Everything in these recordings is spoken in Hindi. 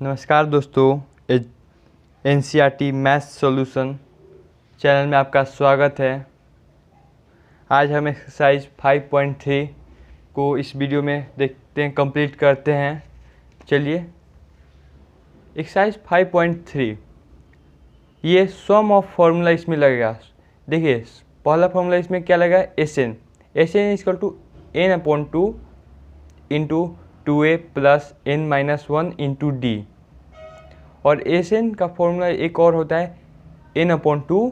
नमस्कार दोस्तों, एनसीईआरटी मैथ्स सॉल्यूशन चैनल में आपका स्वागत है। आज हम एक्सरसाइज 5.3 को इस वीडियो में देखते हैं, कंप्लीट करते हैं। चलिए, एक्सरसाइज 5.3 ये सम ऑफ फार्मूला इसमें लगेगा। देखिए, पहला फार्मूला इसमें क्या लगेगा, S N equal to n/2 into 2a plus n-1 into D. और एस एन का फॉर्मूला एक और होता है n/2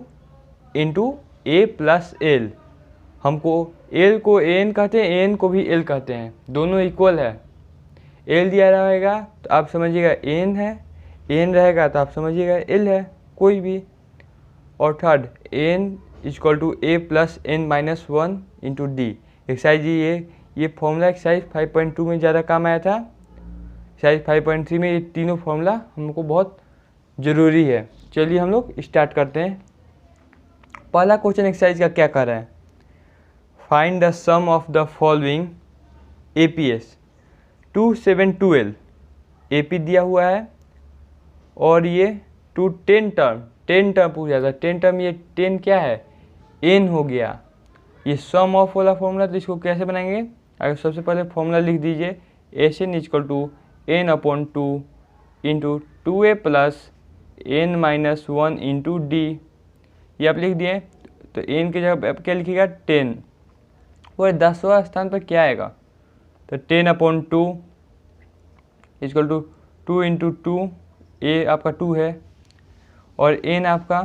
into A plus L. हमको एल को एन कहते हैं, एन को भी एल कहते हैं, दोनों इक्वल है। एल दिया रहेगा तो आप समझिएगा एन है, एन रहेगा तो आप समझिएगा एल है, कोई भी। और third N equal to A plus n-1 into D. Exercise ये फॉर्मूला एक्सरसाइज 5.2 में ज़्यादा काम आया था। एक्सरसाइज 5.3 में ये तीनों फॉर्मूला हमको बहुत ज़रूरी है। चलिए हम लोग स्टार्ट करते हैं। पहला क्वेश्चन एक्सरसाइज का क्या कर रहा है, find the sum of the following APs 272L। AP दिया हुआ है और ये 10 टर्म पूछा था। 10 टर्म, ये 10 क्या है, एन हो गया। ये सम ऑफ वाला फॉर्मूला, तो इसको कैसे बनाएंगे, अगर सबसे पहले फॉर्मूला लिख दीजिए, S N equal to n/2 into 2a plus n-1 into D. ये आप लिख दिए तो n की जगह आप क्या लिखिएगा, 10। और 10वां स्थान पर क्या आएगा, तो 10/2 इक्वल टू 2 इंटू 2, ए आपका 2 है और n आपका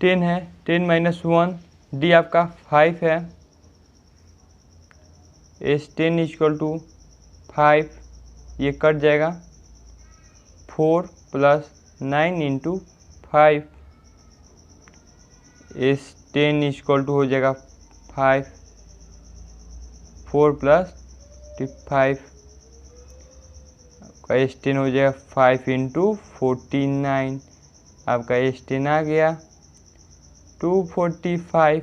10 है, 10-1, डी आपका 5 है। एस 10 इक्वल टू 5, ये कट जाएगा, 4 plus 9 into 5। S 10 equal to हो जाएगा 5, 4 प्लस 5, आपका एस 10 हो जाएगा 5 इंटू 49, आपका एस 10 आ गया 245।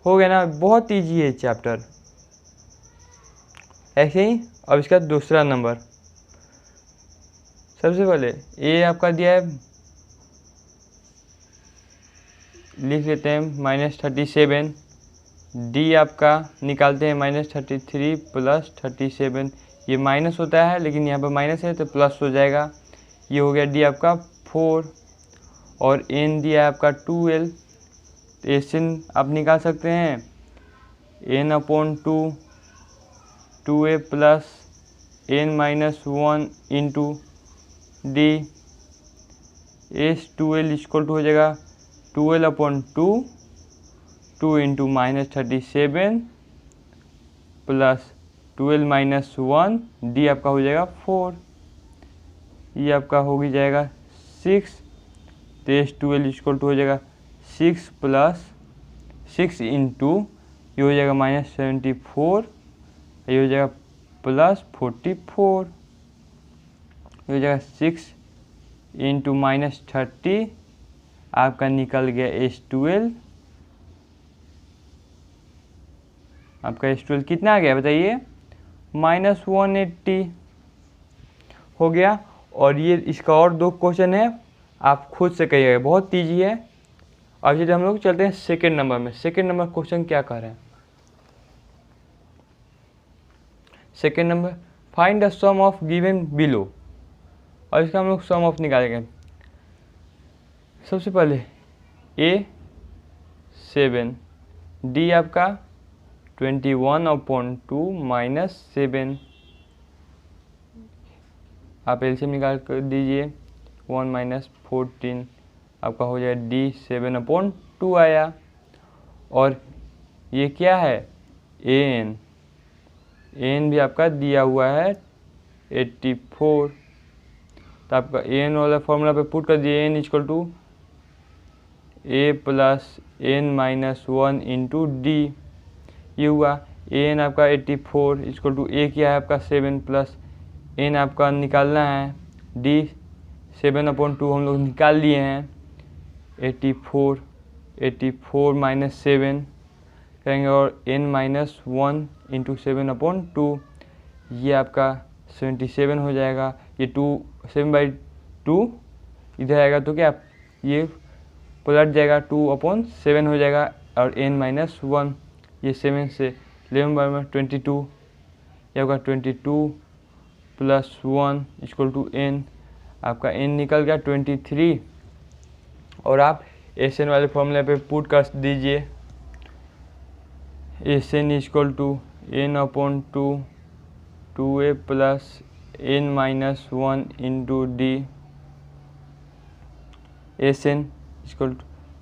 हो गया ना, बहुत ईजी है चैप्टर। ऐसे ही अब इसका दूसरा नंबर, सबसे पहले ए आपका दिया है, लिख लेते हैं -37। डी आपका निकालते हैं -33 प्लस 37। ये माइनस होता है लेकिन यहाँ पर माइनस है तो प्लस हो जाएगा। ये हो गया डी आपका 4 और एन दिया है आपका 2L। तो एस एन आप निकाल सकते हैं n/2 2a plus n-1 into D. S 2L equal to हो जाएगा 12/2 2 इंटू -37 प्लस 12-1, डी आपका हो जाएगा 4। ये आपका हो गई जाएगा 6। तो एस 2L इक्वल टू हो जाएगा 6 प्लस 6 इंटू, ये हो जाएगा -74, ये हो जाएगा प्लस 44, ये हो जाएगा 6 इंटू -30, आपका निकल गया एस 2L। आपका एस 2L कितना आ गया बताइए, -180 हो गया। और ये इसका और 2 क्वेश्चन है, आप खुद से कहिएगा, बहुत ईजी है। अब चलिए हम लोग चलते हैं सेकेंड नंबर में। सेकेंड नंबर क्वेश्चन क्या कर रहे हैं, second number, find the sum of given below. और इसका हम लोग सम ऑफ निकालेंगे। सबसे पहले ए 7, डी आपका 21/2 -7। आप एलसीएम निकाल कर दीजिए, 1 - 14, आपका हो जाएगा डी 7/2 आया। और ये क्या है, एन, एन भी आपका दिया हुआ है 84। तो आपका एन वाला फॉर्मूला पे पुट कर दिए, N equal to A plus n-1 into D. ये हुआ एन आपका 84 इक्वल टू ए क्या है आपका 7 प्लस एन आपका निकालना है, डी 7/2 हम लोग निकाल लिए हैं। 84 -7 करेंगे और n-1 इंटू 7/2, ये आपका 77 हो जाएगा। ये 7/2 इधर आएगा तो क्या ये पलट जाएगा, 2/7 हो जाएगा और n-1 ये 7 से 11/22 ये होगा 22 + 1 = n। आपका n निकल गया 23 और आप Sn वाले फॉर्मूले पे पुट कर दीजिए। Sn = n/2 2a + n-1 × d। Sn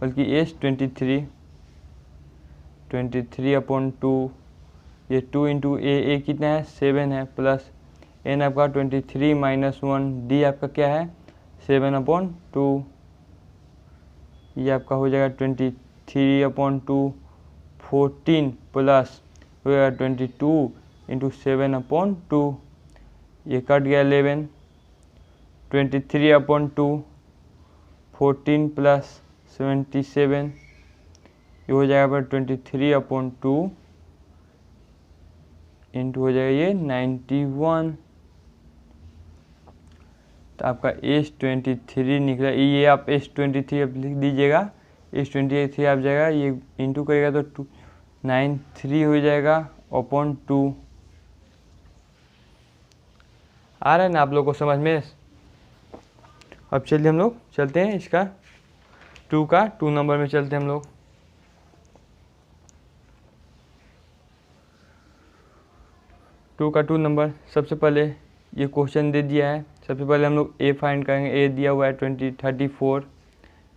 बल्कि S 23/2 ये 2 × a कितना है 7 है प्लस n आपका 23 - 1 d आपका क्या है 7/2 ये आपका हो जाएगा 23/2 14 प्लस हो जाएगा 22 × 7/2 ये कट गया 11 23/2 14 + 77 ये हो जाएगा 23/2 इंटू हो जाएगा ये 91। तो आपका S23 निकला। ये आप S23 अब लिख दीजिएगा। S23 आप जाएगा ये इंटू करेगा तो 93 हो जाएगा अपॉन 2। आ रहा है ना आप लोग को समझ में। अब चलिए हम लोग चलते हैं इसका 2 नंबर में चलते हैं हम लोग। 2 नंबर सबसे पहले ये क्वेश्चन दे दिया है। सबसे पहले हम लोग a फाइंड करेंगे। a दिया हुआ है 34,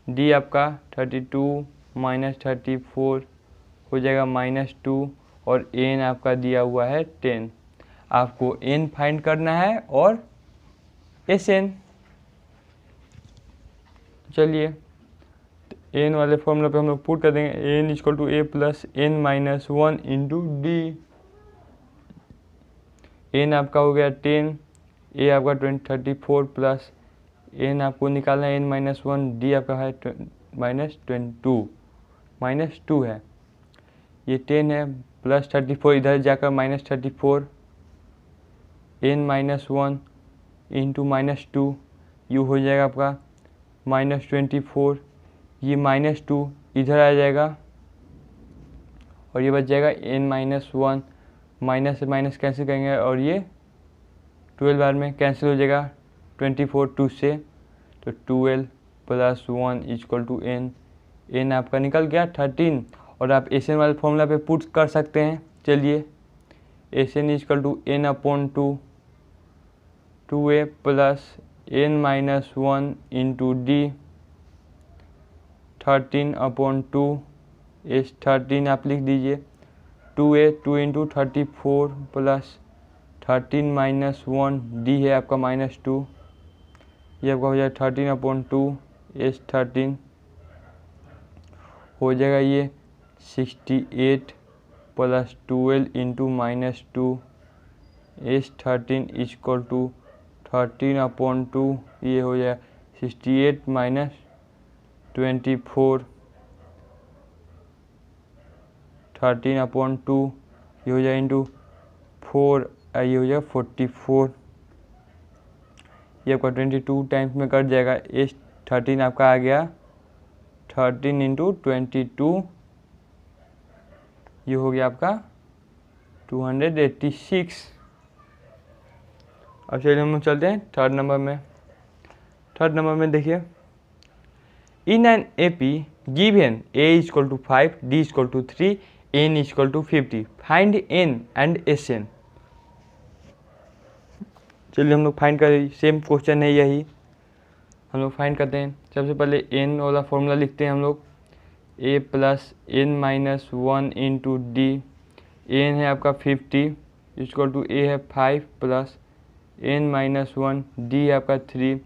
d आपका 32 - 34 हो जाएगा -2 और n आपका दिया हुआ है 10। आपको n फाइंड करना है और Sn। चलिए n वाले फॉर्मूला पे हम लोग पुट कर देंगे। n = a + n-1 × d। n आपका हो गया 10, a आपका 34 प्लस n आपको निकालना है n-1, d आपका है -2 है। ये 10 है प्लस 34 इधर जाकर -34 n-1 × -2 यू हो जाएगा आपका -24। ये -2 इधर आ जाएगा और ये बच जाएगा n-1 माइनस से माइनस कैंसिल करेंगे और ये 12 बार में कैंसिल हो जाएगा 24 2 से। तो 12 + 1 = n। n आपका निकल गया 13 और आप Sn वाले फॉर्मूला पे पुट कर सकते हैं। चलिए Sn = n/2 2a + n-1 × d 13/2 S13 आप लिख दीजिए। 2a 2 × 34 प्लस 13 - 1 d है आपका -2 ये आपका हो जाएगा 13/2 S13 हो जाएगा ये 68 + 12 × -2 S13 = 13/2 ये हो जाएगा 68 - 24 13/2 ये हो जाएगा इंटू 4 ये हो जाएगा 44। ये आपका 22 टाइम्स में कट जाएगा। S13 आपका आ गया 13 × 22 ये हो गया आपका 286। अब चलिए हम लोग चलते हैं थर्ड नंबर में। थर्ड नंबर में देखिए in an AP given a = 5 d = 3 n = 50 find n and Sn। चलिए हम लोग फाइंड करें। सेम क्वेश्चन है यही हम लोग फाइंड करते हैं। सबसे पहले n वाला फॉर्मूला लिखते हैं हम लोग a + n-1 × d। n है आपका 50 = a है 5 प्लस n-1 d है आपका 3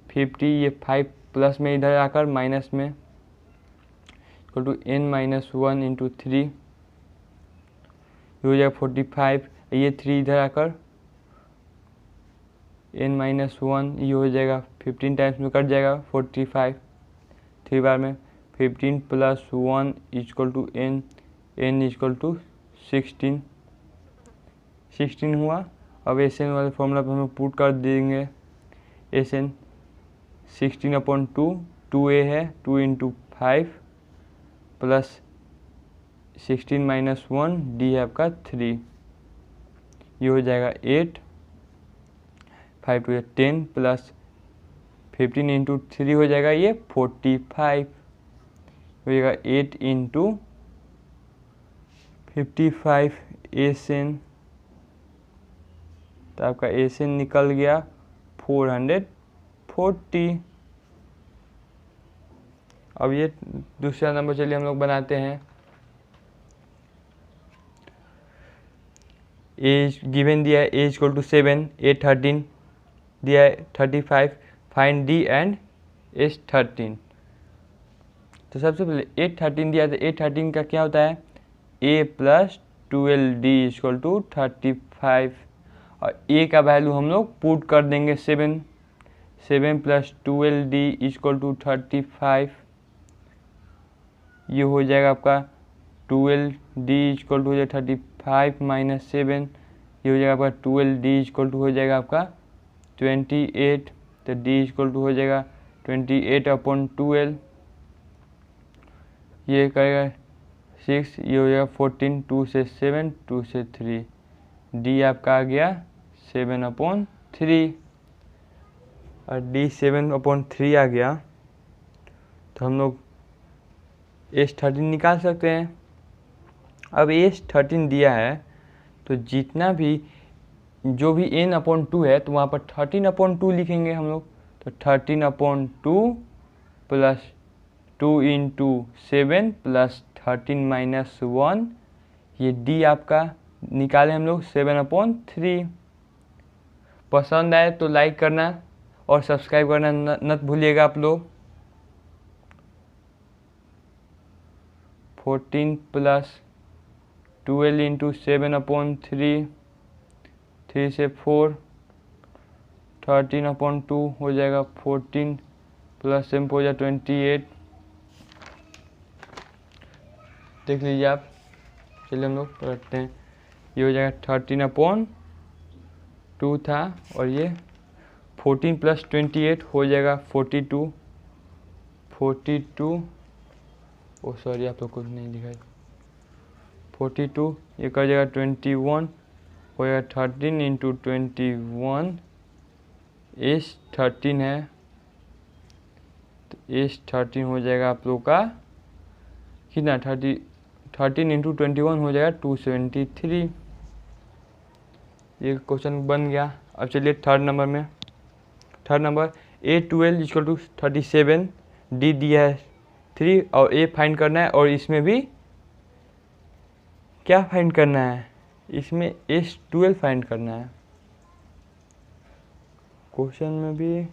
50 ये 5 प्लस में इधर आकर माइनस में n-1 × 3 ये हो जाएगा 45 ये 3 इधर आकर n-1 ये हो जाएगा 15 टाइम्स में कट जाएगा 45 3 बार में 15 + 1 = n n = 16 हुआ अब एस एन वाले फॉर्मूला पर हम पुट कर देंगे। एस एन 16/2, 2a है, 2 × 5 प्लस 16 - 1 डी है आपका 3, ये हो जाएगा 8, 5 × 2 = 10 प्लस 15 × 3 हो जाएगा ये 45, हो जाएगा 8 × 55 एस एन, तो आपका एस एन निकल गया 440। अब ये दूसरा नंबर चलिए हम लोग बनाते हैं। एज गिवन दिया है, एज इक्वल टू 7, ए 13 दिया है 35, फाइंड डी एंड एस 13। तो सबसे पहले ए 13 दिया था, ए 13 का क्या होता है, ए प्लस 12d इक्वल टू 35, और ए का वैल्यू हम लोग पुट कर देंगे 7 प्लस 12d इक्वल टू 35, ये हो जाएगा आपका 12d इक्वल टू हो जाएगा 35 - 7, ये हो जाएगा आपका 12d इक्वल टू हो जाएगा आपका 28, तो d इक्वल टू हो जाएगा 28/12, ये करेगा 6, ये हो जाएगा 14, 2 से 7, 2 से 3, d आपका आ गया 7/3, और d 7/3 आ गया, तो हम लोग S13 निकाल सकते हैं। अब S13 दिया है, तो जितना भी जो भी n/2 है तो वहाँ पर 13/2 लिखेंगे हम लोग, तो 13/2 प्लस 2 × 7 प्लस 13 - 1, ये d आपका निकाले हम लोग 7/3। पसंद आए तो लाइक करना और सब्सक्राइब करना न भूलिएगा आप लोग। 14 प्लस 12 × 7/3, 3 से 4, 13/2 हो जाएगा 14 प्लस 7 हो जाएगा 28, देख लीजिए आप। चलिए हम लोग करते हैं, ये हो जाएगा 13/2 था, और ये 14 प्लस 28 हो जाएगा 42, ओ सॉरी आप लोग कुछ नहीं लिखा है, 42, ये कर जाएगा 21, हो जाएगा 13 × 21, S13 है, तो S13 हो जाएगा आप लोग का कितना 13 × 21 हो जाएगा 273, ये क्वेश्चन बन गया। अब चलिए third number A12 equal to 37, D दिया है 3 और A फाइंड करना है, और इसमें भी क्या फाइंड करना है, इसमें S12 फाइंड करना है। क्वेश्चन में भी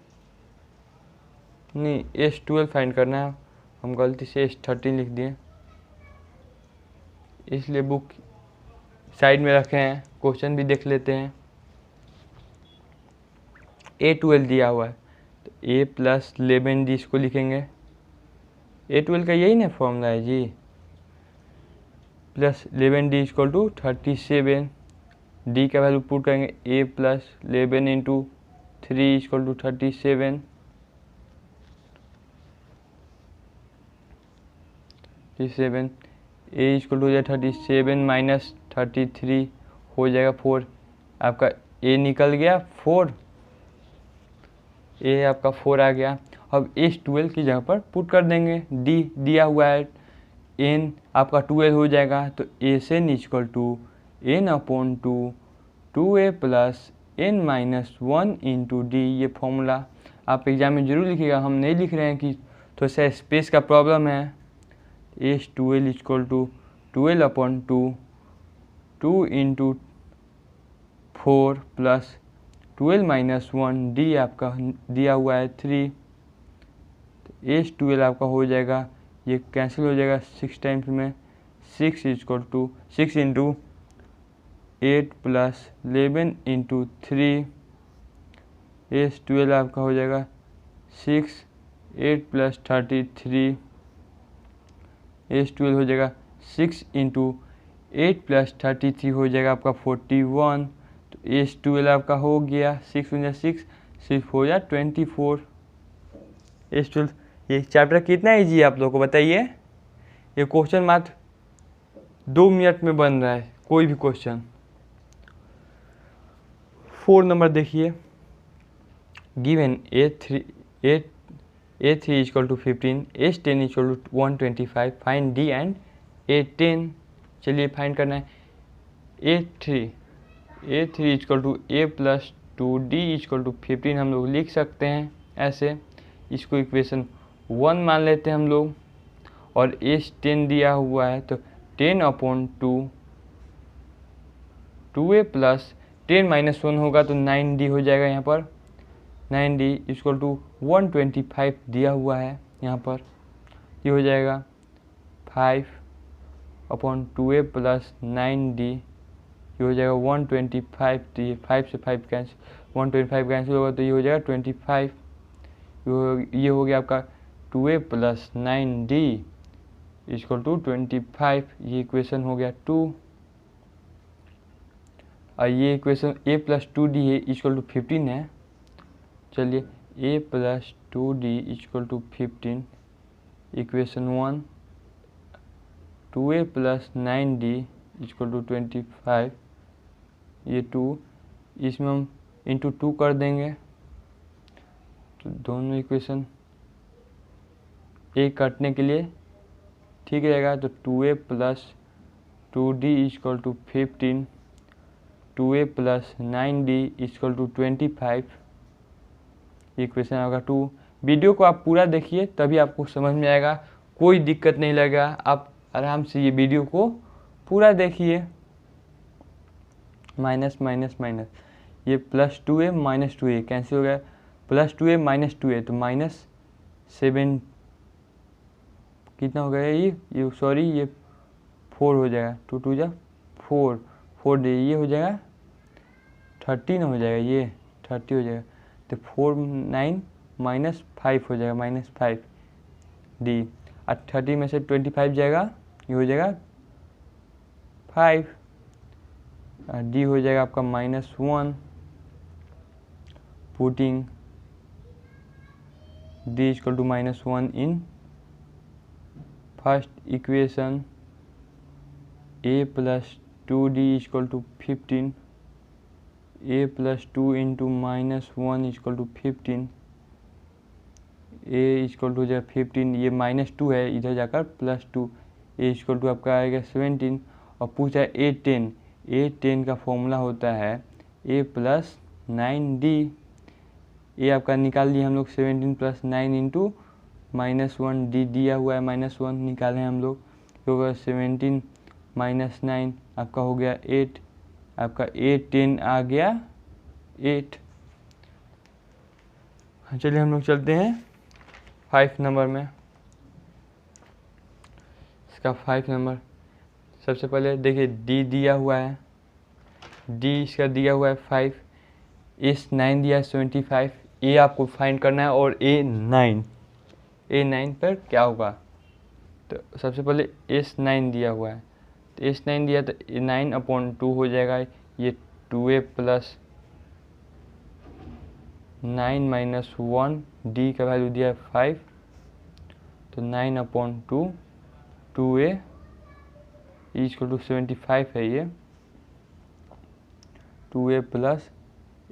नहीं S12 फाइंड करना है, हम गलती से S13 लिख दिए, इसलिए बुक साइड में रखे हैं, क्वेश्चन भी देख लेते हैं। A12 दिया हुआ है, तो A प्लस 11d इसको लिखेंगे, A12 का यही ना फॉर्मूला है जी, plus 11d equal to 37, d का वैल्यू पुट करेंगे, A plus 11 × 3 equal to 37, A equal to हो जाएगा 37 - 33 हो जाएगा 4, आपका A निकल गया 4, A आपका 4 आ गया। अब S12 की जगह पर पुट कर देंगे, D दिया हुआ है, N आपका 12 हो जाएगा, तो SN equal to N/2 2A plus N - 1 × D, ये फॉर्मूला आप एग्जाम में जरूर लिखिएगा, हम नहीं लिख रहे हैं कि थोड़ा सा स्पेस का प्रॉब्लम है। S12 equal to 12/2 2 × 4 plus 12 - 1 D आपका दिया हुआ है 3, तो S12 आपका हो जाएगा, ये कैंसिल हो जाएगा 6 टाइम्स में, 6 इक्वल टू 6 × 8 प्लस 11 × 3, S12 आपका हो जाएगा 6, 8 प्लस 33, S12 हो जाएगा 6 × 8 प्लस 33 हो जाएगा आपका 41, तो एस 12 आपका हो गया, 6 × 6 सिर्फ हो जाए 24। एस 12 ये चैप्टर कितना ईजी है आप लोगों को बताइए। ये क्वेश्चन मात्र 2 मिनट में बन रहा है, कोई भी क्वेश्चन। 4 नंबर देखिए, given A3 equal to 15, S10 equal to 125, find D and A10। चलिए फाइंड करना है। A3 equal to A plus 2D equal to 15 हम लोग लिख सकते हैं ऐसे। इसको इक्वेशन 1 मान लेते हैं हम लोग, और S10 दिया हुआ है तो 10/2, 2A प्लस 10 - 1 होगा तो 9D हो जाएगा यहाँ पर। 9D इक्वल टू 125 दिया हुआ है यहाँ पर, ये हो जाएगा 5/2A प्लस 9D, ये हो जाएगा 125। तो ये 5 से 5 कैंसिल, 125 कैंसिल होगा तो ये हो जाएगा 25। ये हो गया आपका 2A plus 9D equal to 25। ये इक्वेशन हो गया 2। और ये इक्वेशन A प्लस 2D है इक्वल टू 15 है। चलिए A plus 2D equal to 15, equation 1। 2A plus 9D equal to 25, ये 2, इसमें हम इंटू 2 कर देंगे तो दोनों इक्वेशन A काटने के लिए ठीक रहेगा। तो 2A plus 2D equal to 15, 2A plus 9D equal to 25, equation होगा 2। वीडियो को आप पूरा देखिए तभी आपको समझ में आएगा, कोई दिक्कत नहीं लगेगा। आप आराम से ये वीडियो को पूरा देखिए। माइनस माइनस माइनस, ये plus 2A minus 2A cancel हो गया, प्लस 2A माइनस 2A तो -7 कितना हो गया, ये सॉरी ये 4 हो जाएगा। 2 2 जा 4, 4 दे ये हो जाएगा 13 हो जाएगा, ये 30 हो जाएगा। तो 4 9 -5 हो जाएगा, -5D। और 30 में से 25 जाएगा, ये हो जाएगा 5। D हो जाएगा आपका -1। Putting D equal to -1 in first equation, A plus 2D equal to 15, A plus 2 into -1 equal to 15, A equal to हो जाएगा 15, ये -2 है इधर जाकर +2, A इक्वल टू आपका आएगा 17। और पूछा है A10 का फॉर्मूला होता है A प्लस 9D। ये आपका निकाल लिए हम लोग 17 + 9 इंटू -1D दिया हुआ है, -1 निकाले हम लोग, तो होगा 17 - 9 आपका हो गया 8। आपका A10 आ गया 8। चलिए हम लोग चलते हैं 5 नंबर में। इसका 5 नंबर सबसे पहले देखिए D दिया हुआ है, D इसका दिया हुआ है 5, S9 दिया है 75, A आपको फाइंड करना है। और A9 पर क्या होगा, तो सबसे पहले S9 दिया हुआ है, तो S9 दिया तो 9/2 हो जाएगा। ये 2A प्लस 9 - 1, D का वैल्यू दिया है 5, तो 9/2, 2A इक्वल टू 75 है ये, 2A प्लस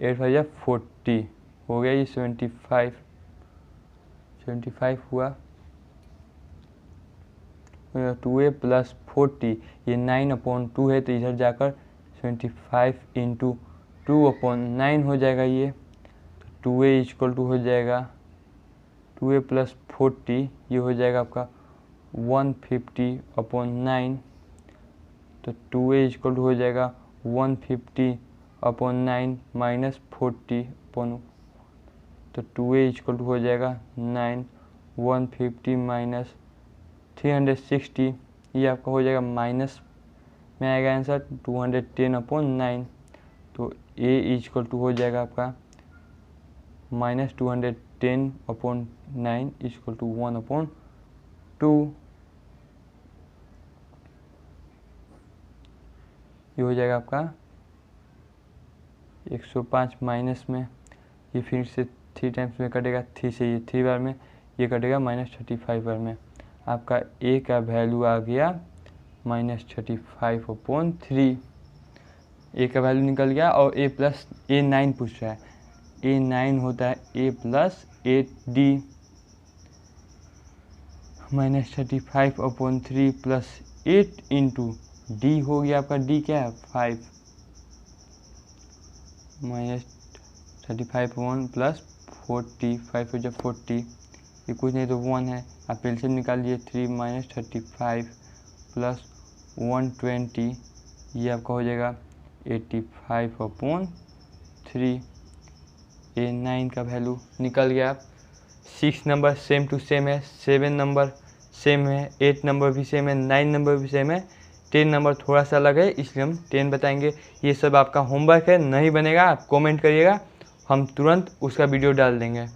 8 5 40 हो गया, ये 75 हुआ। 2A प्लस 40, ये 9/2 है तो इधर जाकर 75 इंटू 2/9 हो जाएगा ये। तो 2A इक्वल टू हो जाएगा 2A प्लस 40, ये हो जाएगा आपका 150/9। तो 2A इक्वल टू हो जाएगा 150/9 -40/, तो 2A इक्वल टू हो जाएगा 9, 150 - 360, ये आपका हो जाएगा माइनस में आएगा आंसर 210/9। तो A इक्वल टू हो जाएगा आपका -210/9 इक्वल टू 1/2। ये हो जाएगा आपका 105 माइनस में ये फिर से 3 टाइम्स में कटेगा, 3 से ये 3 बार में, ये कटेगा -35 बार में। आपका ए का वैल्यू आ गया -35/3। ए का वैल्यू निकल गया और ए प्लस A9 पूछ रहा है। A9 होता है A plus 8D -35/3 plus 8 into D हो गया आपका, डी क्या है 5 -35/1 प्लस 40, 5 हो जाए 40, ये कुछ नहीं तो 1 है। आप एलसीएम निकाल लिए 3 -35 प्लस 120, ये आपका हो जाएगा 85/3। A9 का वैल्यू निकल गया। 6 नंबर सेम टू सेम है, 7 नंबर सेम है, 8 नंबर भी सेम है, 9 नंबर भी सेम है, 10 नंबर थोड़ा सा अलग है, इसलिए हम 10 बताएंगे। ये सब आपका होमवर्क है, नहीं बनेगा आप कमेंट करिएगा, हम तुरंत उसका वीडियो डाल देंगे।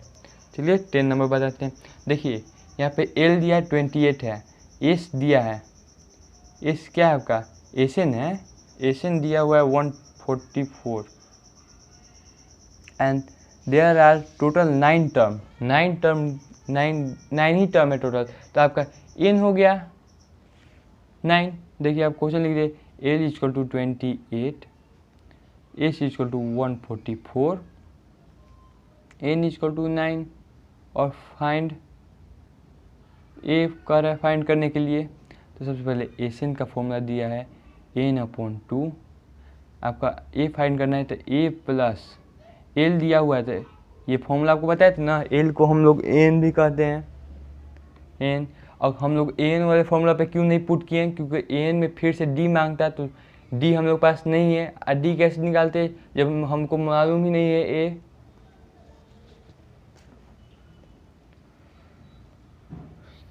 चलिए 10 नंबर बताते हैं। देखिए यहाँ पे L दिया है 28 है, S दिया है, S क्या है आपका एसएन है, एसएन दिया हुआ है 144 and there are total 9 term, 9 ही टर्म है टोटल, तो आपका एन हो गया 9। देखिए आप क्वेश्चन लिख दिए L equal to 28, S equal to 144, N equal to 9 और फाइंड ए कर रहा है फाइंड करने के लिए। तो सबसे पहले एसएन का फॉर्मूला दिया है n/2, आपका ए फाइंड करना है तो ए प्लस एल दिया हुआ है, तो ये फॉर्मूला आपको बताया था ना, एल को हम लोग एन भी कहते हैं, एन। और हम लोग एन वाले फॉर्मूला पे क्यों नहीं पुट किए हैं, क्योंकि एन में फिर से डी मांगता है, तो डी हम लोग पास नहीं है, और डी कैसे निकालते जब हमको मालूम ही नहीं है ए।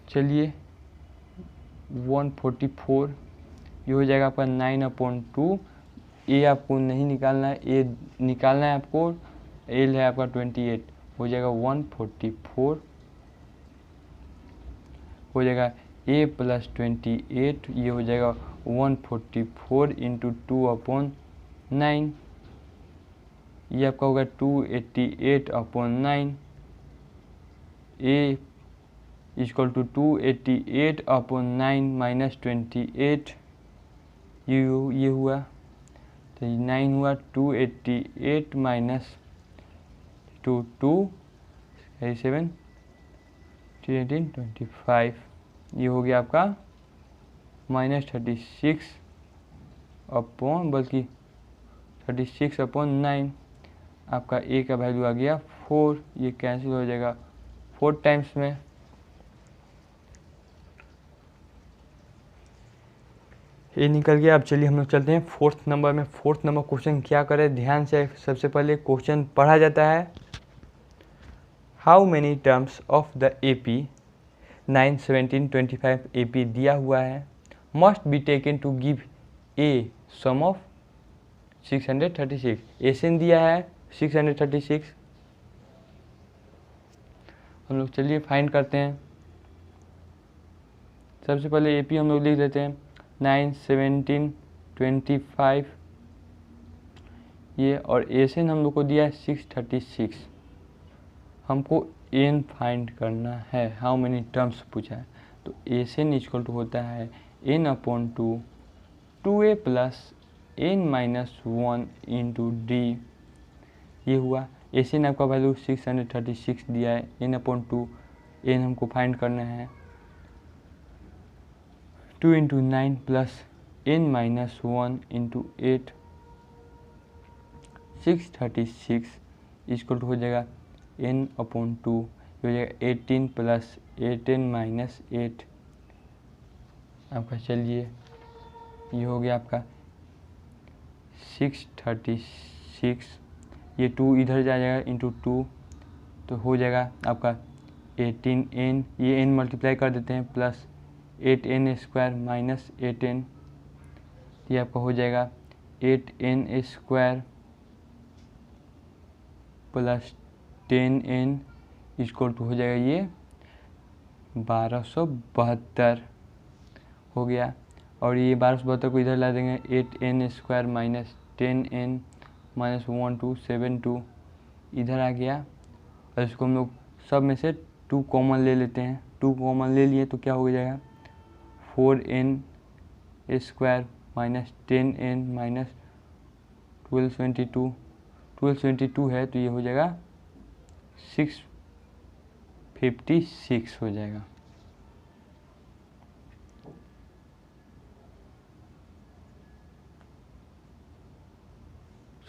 चलिए 144 ये हो जाएगा आपका 9/2। ए आपको नहीं निकालना है, ए निकालना है आपको, एल है आपका 28, हो जाएगा 144, हो जाएगा ए प्लस 28, ये हो जाएगा 144 इंटू 2/9, ये आपका होगा 288/9। ए इक्वल टू 288/9 माइनस 28, ये हुआ तो 9 हुआ, 288 माइनस 7 18 25, ये हो गया आपका -36/9। आपका ए का वैल्यू आ गया 4, ये कैंसिल हो जाएगा 4 टाइम्स में। ये निकल गया। अब चलिए हम लोग चलते हैं 4th नंबर में। 4th नंबर क्वेश्चन क्या करें, ध्यान से सबसे पहले क्वेश्चन पढ़ा जाता है। How many terms of the AP 9, 17, 25 AP दिया हुआ है, must be taken to give a sum of 636। SN दिया है 636, हम लोग चलिए फाइंड करते हैं। सबसे पहले AP हम लोग लिख देते हैं 9, 17, 25 ये, और एसएन हम लोग को दिया है 636। हमको एन फाइंड करना है, हाउ मेनी टर्म्स पूछा है, तो एसएन इक्वल टू होता है n/2 2a plus n-1 into D, ये हुआ। एसएन आपका वैल्यू 636 दिया है, n/2 एन हमको फाइंड करना है, 2 into 9 plus n-1 into 8, 636 equal to हो जाएगा n/2, हो जाएगा 18 प्लस 18 माइनस 8। आपका चलिए ये हो गया आपका 636, ये 2 इधर जाएगा इंटू 2, तो हो जाएगा आपका 18n, ये n मल्टीप्लाई कर देते हैं, प्लस 8n² माइनस 8n, ये आपका हो जाएगा 8n² plus 10n equal to हो जाएगा ये 1272 हो गया। और ये 1272 को इधर ला देंगे, 8n² माइनस 10n -1272 इधर आ गया, और इसको हम लोग सब में से 2 कॉमन ले लेते हैं। 2 कॉमन ले लिए तो क्या हो जाएगा 4n² माइनस 10n माइनस 1222 है तो ये हो जाएगा 656 हो जाएगा।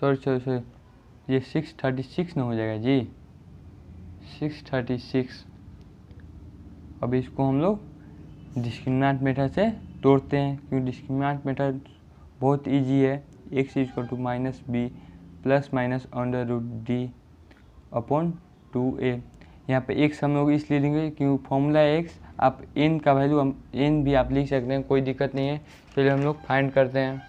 सॉरी ये 636 ना हो जाएगा जी, 636। अब इसको हम लोग डिस्क्रिमिनेंट मेथड से तोड़ते हैं, क्योंकि डिस्क्रिमिनेंट मेथड बहुत इजी है। x equal to minus B plus minus under root D upon 2a। यहाँ पे x हम लोग इसलिए लेंगे क्योंकि फॉर्मूला x, आप n का वैल्यू n भी आप लिख सकते हैं, कोई दिक्कत नहीं है। चलिए हम लोग फाइंड करते हैं,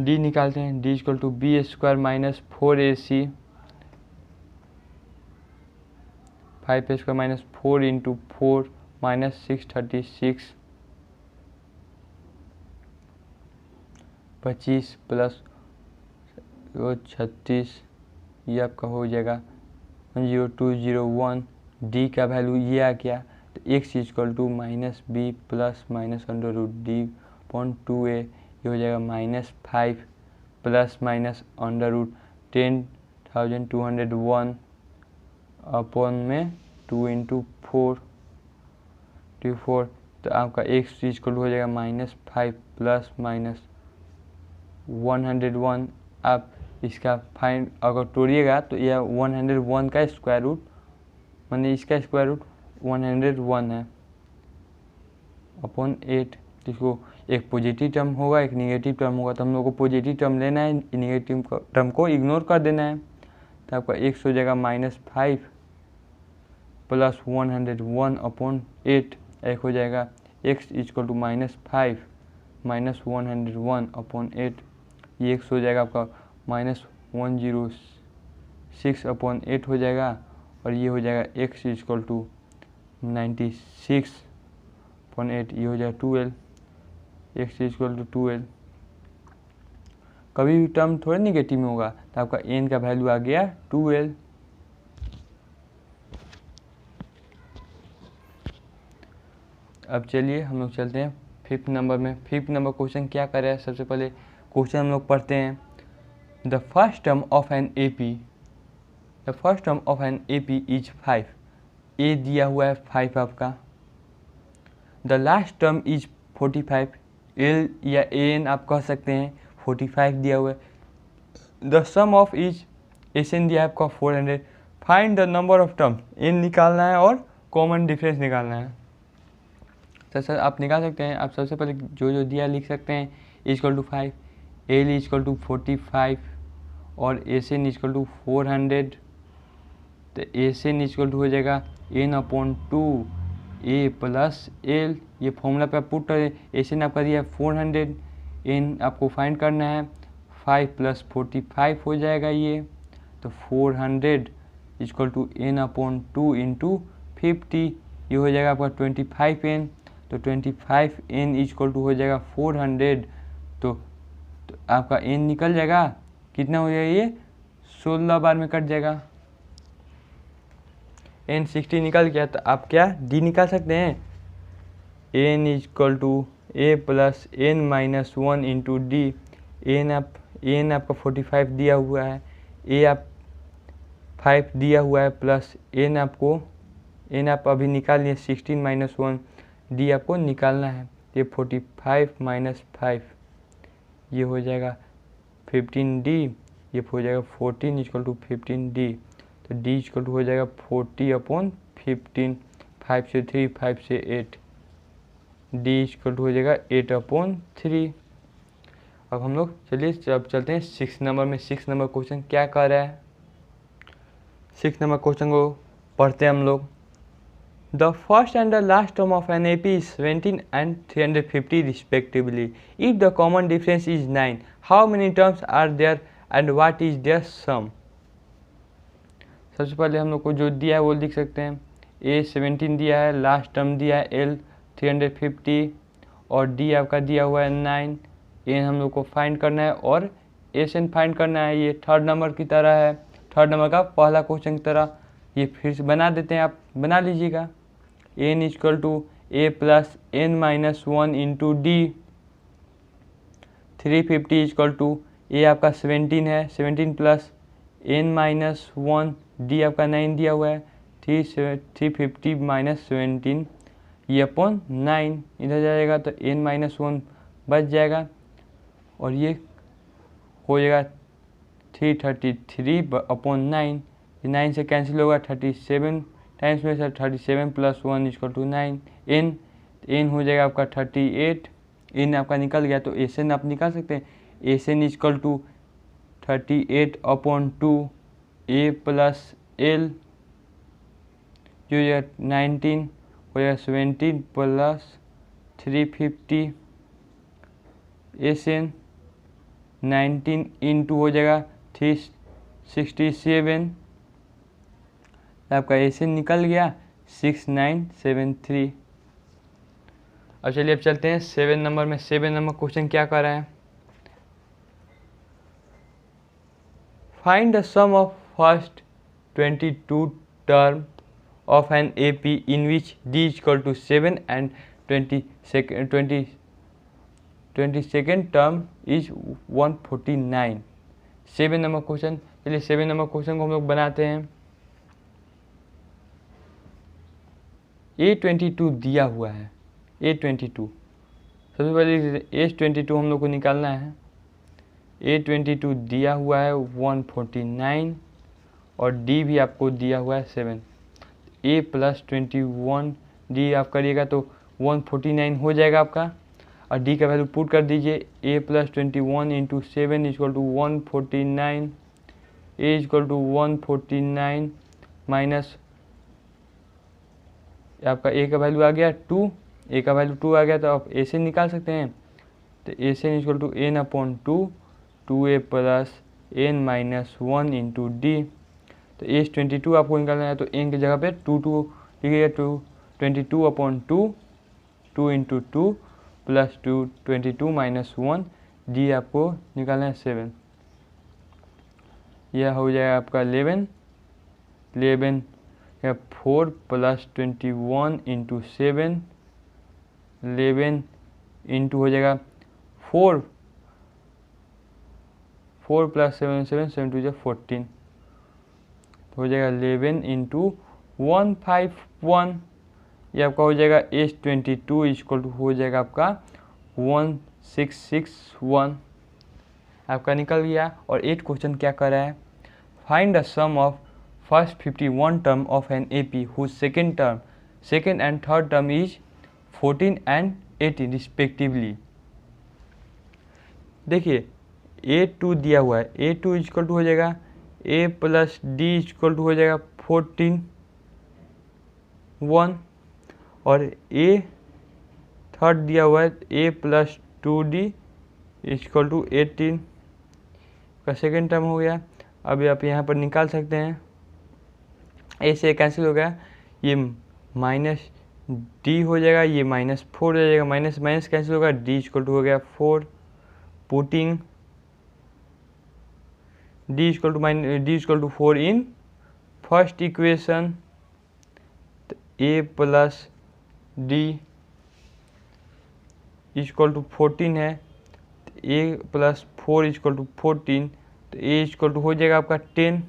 d निकालते हैं। d equal to B square minus 4ac 5 square minus 4 into 4 minus 636 25 plus 36, ये आपका हो जाएगा 10201। डी का वैल्यू ये आ गया, तो x equal to minus B plus minus under root D upon 2a, ये हो जाएगा -5 plus minus under root 10,201 upon में 2 इंटू 4 तो आपका x इक्वल हो जाएगा -5 प्लस माइनस 101। आप इसका फाइंड अगर तोड़िएगा तो यह 101 का स्क्वायर रूट, माने इसका स्क्वायर रूट 101 है अपॉन 8। इसको एक पॉजिटिव टर्म होगा एक नेगेटिव टर्म होगा, तो हम लोग को पॉजिटिव टर्म लेना है, नेगेटिव टर्म को इग्नोर कर देना है। तो आपका x हो जाएगा -5 प्लस 101 अपॉन 8, एक हो जाएगा x equal to -5 minus 101 upon 8, ये x हो जाएगा आपका -106 अपॉन 8 हो जाएगा, और ये हो जाएगा x इक्वल टू 96 अपॉन 8, ये हो जाएगा 12, x इक्वल टू 12। कभी भी टर्म थोड़ा निगेटिव में होगा, तो आपका n का वैल्यू आ गया 12। अब चलिए हम लोग चलते हैं 5th नंबर में। 5th नंबर क्वेश्चन क्या कर रहा है, सबसे पहले क्वेश्चन हम लोग पढ़ते हैं। The first term of an AP is 5। A दिया हुआ है 5 आपका। The last term is 45। L या एन आप कह सकते हैं, 45 दिया हुआ है। The sum of is N दिया है आपका 400। Find the number of term, N निकालना है और कॉमन डिफरेंस निकालना है। तो सर आप निकाल सकते हैं, आप सबसे पहले जो दिया लिख सकते हैं, equal to 5, L equal to 45 और एस एन इक्वल टू 400। तो एस एन इक्वल टू हो जाएगा n upon 2 A plus L, ये फॉर्मूला पे आप पुट करें। एस एन आपका दिया है 400, एन आपको फाइंड करना है 5 प्लस 45 हो जाएगा ये, तो 400 equal to n upon 2 into 50, ये हो जाएगा आपका 25n। तो 25n इक्वल टू हो जाएगा 400, तो आपका n निकल जाएगा, कितना हो जाएगा ये 16 बार में कट जाएगा। n 60 निकल गया, तो आप क्या d निकाल सकते हैं, n equal to a plus n minus 1 into D. n आपका 45 दिया हुआ है, a आप 5 दिया हुआ है, प्लस n आप अभी निकाल लिए 16 माइनस 1, डी आपको निकालना है। ये 45 माइनस 5, ये हो जाएगा 15d, ये हो जाएगा 14 इक्वल टू 15d। तो d इक्वल टू हो जाएगा 40 अपॉन 15, 5 से 3, 5 से 8, d इक्वल टू हो जाएगा 8 अपॉन 3। अब हम लोग चलिए अब चलते हैं 6 नंबर में। 6 नंबर क्वेश्चन क्या कर रहा है, 6 नंबर क्वेश्चन को पढ़ते हैं हम लोग। The first and the last term of an AP is 17 and 350 respectively. If the common difference is 9, how many terms are there and what is their sum? सबसे पहले हम लोग को जो दिया है वो लिख सकते हैं। A 17 दिया है, लास्ट टर्म दिया है L 350 और D आपका दिया हुआ है 9। N हम लोग को फाइंड करना है और एस एन फाइंड करना है। ये थर्ड नंबर की तरह है, थर्ड नंबर का पहला क्वेश्चन की तरह। ये फिर से बना देते हैं, आप बना लीजिएगा। n equal to A plus n minus one into d. 350 equal to a आपका 17 है, 17 plus n minus one, d आपका 9 दिया हुआ है। 350 माइनस 17 ये अपॉन 9 इधर जाएगा तो एन माइनस वन बच जाएगा और ये हो जाएगा 333 अपॉन 9। 9 से कैंसिल होगा, 37 टाइम्स में sir 37 plus 1 equal to 9। N हो जाएगा आपका 38। एन आपका निकल गया तो एस एन आप निकाल सकते हैं। S N equal to 38 upon 2 A plus L जो हो जाएगा 19 हो जाएगा 17 प्लस 350 एस एन 19 इंटू हो जाएगा 367। आपका एस एन निकल गया 6973। अब चलिए अब चलते हैं 7 नंबर में। 7 नंबर क्वेश्चन क्या कर रहा है, find the sum of first 22 term of an AP in which D is equal to 7 and 22nd term is 149। 7 number question. चलिए 7 नंबर क्वेश्चन को हम लोग बनाते हैं। A22 दिया हुआ है, A22 सबसे पहले A22 हम लोग को निकालना है। A22 दिया हुआ है 149 और D भी आपको दिया हुआ है 7। A प्लस 21 डी आप करिएगा तो 149 हो जाएगा आपका और D का वैल्यू पुट कर दीजिए। A plus 21 into 7 equal to 149। A equal to 149 minus आपका A का वैल्यू आ गया 2। A का वैल्यू 2 आ गया तो आप A से निकाल सकते हैं। तो A से equal to n upon 2A plus n minus 1 into D. तो A22 आपको निकालना है तो n की जगह पे 2 लिखिएगा। 22 upon 2 into 2 plus 22 minus 1 D आपको निकालना है 7। यह हो जाएगा आपका 11 या 4 प्लस 21 इंटू 7 11 इंटू हो जाएगा 4 प्लस 7 7 टू 14 हो जाएगा 11 इंटू 151। ये आपका हो जाएगा S22 इक्वल टू हो जाएगा आपका 1661 आपका निकल गया। और 8 क्वेश्चन क्या कर रहा है, find the sum of first 51 term of an AP whose second and third term is 14 and 18 respectively. देखिए A2 दिया हुआ है, A2 इक्वल टू हो जाएगा A plus D equal to हो जाएगा 14 1 और A थर्ड दिया हुआ है A plus 2D equal to 18 का सेकेंड टर्म हो गया। अब आप यहाँ पर निकाल सकते हैं, A से कैंसिल हो गया, ये माइनस D हो जाएगा, ये माइनस 4 हो जाएगा, माइनस माइनस कैंसिल होगा, D इक्वल टू हो गया 4। Putting D equal to 4 in first equation. A plus D equal to 14 है, A प्लस 4 इक्वल टू 14 तो A इक्वल टू हो जाएगा आपका 10।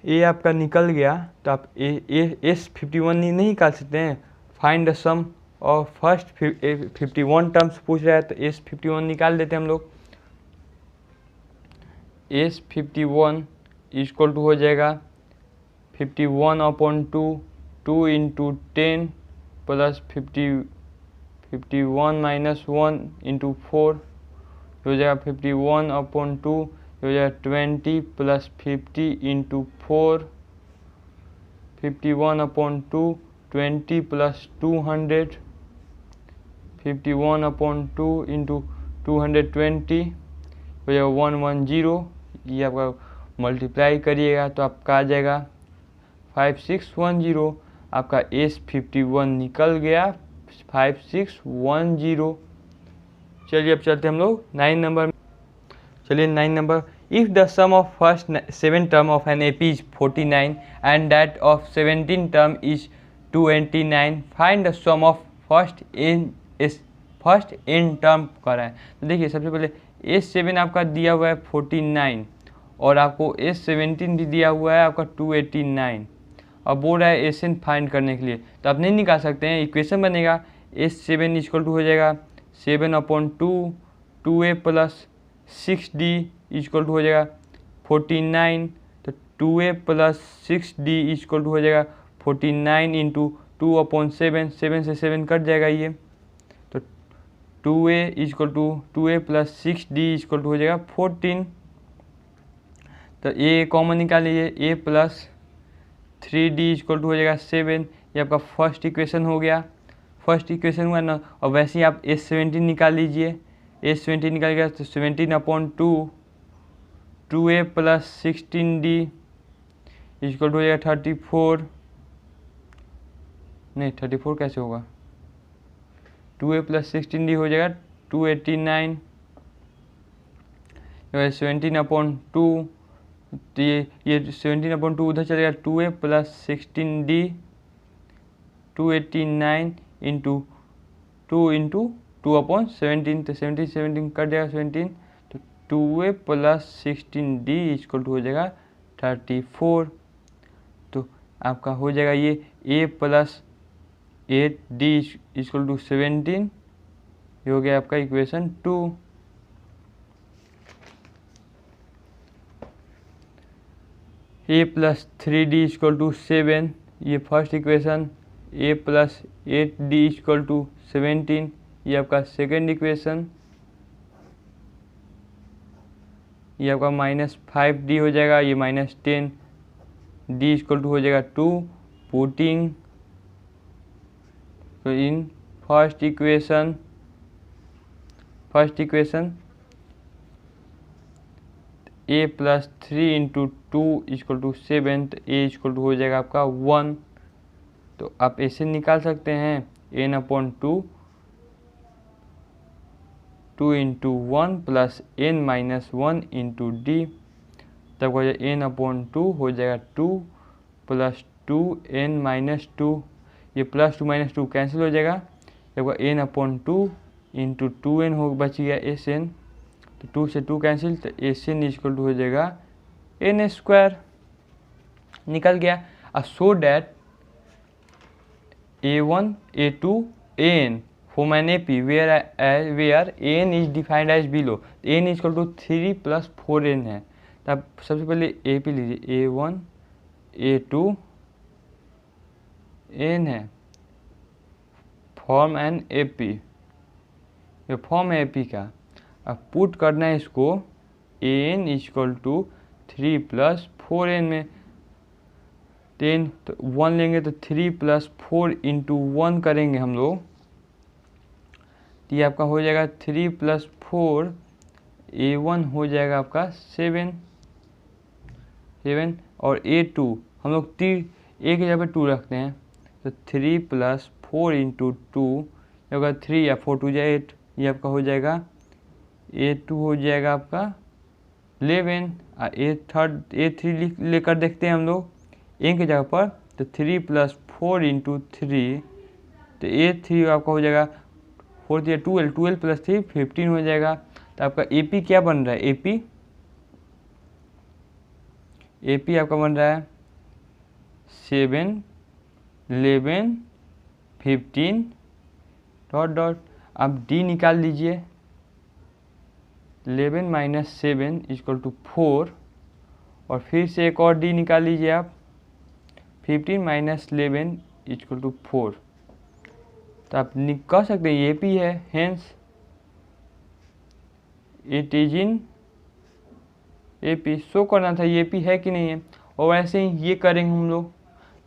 A आपका निकल गया तो आप S51 नहीं निकाल सकते हैं। फाइंड द सम और फर्स्ट 51 टर्म्स पूछ रहा है तो S51 निकाल देते हैं हम लोग। S51 इक्वल टू हो जाएगा 51 upon 2 into 10 plus 51 minus 1 into 4 हो जाएगा 51 अपॉन 2 हो जाएगा 20 plus 50 into 4 51 upon 2 20 plus 200 51 upon 2 into 220 हो जाएगा 110। ये आपका मल्टीप्लाई करिएगा तो आपका आ जाएगा 5610। आपका S51 निकल गया 5610। चलिए अब चलते हम लोग 9 नंबर। चलिए 9 number, if the sum of first 7 term of an AP is 49 and that of 17 term is 289, find the sum of first n term कर रहा है। तो देखिए सबसे पहले S7 आपका दिया हुआ है 49 और आपको S17 भी दिया हुआ है आपका 289 और बोल रहा है Sn फाइंड करने के लिए। तो आप नहीं निकाल सकते हैं, इक्वेशन बनेगा S7 इक्वल टू हो जाएगा 7/2 2a plus 6d equal to हो जाएगा 49, तो 2a plus 6d equal to हो जाएगा 49 इंटू 2/7, 7 से 7 कट जाएगा ये, तो 2a equal to 2a plus 6d equal to हो जाएगा 14। तो a कॉमन निकाल लीजिए, a plus 3d equal to हो जाएगा 7। ये आपका फर्स्ट इक्वेशन हो गया, फर्स्ट इक्वेशन हुआ ना। और वैसे ही आप S17 निकाल लीजिए, S17 निकाल गया तो 17/2 2a plus 16d equal to हो जाएगा 34, नहीं 34 कैसे होगा, 2a प्लस 16d हो जाएगा 289, 17/2 तो ये 17/2 उधर चलेगा 2a प्लस 16d 289 इंटू 2/17, तो 17 कट जाएगा 17, तो 2a plus 16d equal to हो जाएगा 34। तो आपका हो जाएगा ये a plus 8d equal to 17, ये हो गया आपका equation 2। a plus 3d equal to 7, ये first equation, a plus 8d equal to 17, ये आपका सेकेंड इक्वेशन, ये आपका -5d हो जाएगा, ये -10d इक्वल टू हो जाएगा 2, पुटिंग तो in first equation a plus 3 into 2 equal to 7, तो a इक्वल टू हो जाएगा आपका 1। तो आप ऐसे निकाल सकते हैं n/2 2 into 1 plus n-1 into d, तब हो जाएगा n/2 हो जाएगा 2 प्लस 2n-2, ये प्लस 2 -2 कैंसिल हो जाएगा, जब n/2 इंटू 2n हो बच गया Sn, तो 2 से 2 कैंसिल, तो Sn इक्वल टू हो जाएगा n² निकल गया। अब so that A1 A2 An from an AP where An is defined as below, n equal to 3 plus 4n है। तब सबसे पहले AP लीजिए, A1 A2 n है, फॉर्म एन AP, ये फॉर्म है AP का। अब पुट करना है इसको An equal to 3 plus 4n में, 10 तो 1 लेंगे तो 3 प्लस 4 इंटू 1 करेंगे हम लोग, तो ये आपका हो जाएगा 3 प्लस 4, A1 हो जाएगा आपका 7 और A2 हम लोग A की जगह पे 2 रखते हैं, तो 3 प्लस 4 इंटू 2 होगा 3 या 4 2 जाए 8, ये आपका हो जाएगा A2 हो जाएगा आपका 11। A3 लेकर देखते हैं हम लोग ए की जगह पर, तो 3 प्लस 4 इंटू 3, तो A3 आपका हो जाएगा 4 12 प्लस 3 15 हो जाएगा। तो आपका AP क्या बन रहा है, AP आपका बन रहा है 7 11 15 डॉट आप D निकाल लीजिए, 11 माइनस 7 इक्वल टू 4, और फिर से एक और D निकाल लीजिए आप, 15 माइनस 11 इक्वल टू 4। तो आप कह सकते हैं AP है, hence it is in AP। Show करना था AP है कि नहीं है, और वैसे ही ये करेंगे हम लोग,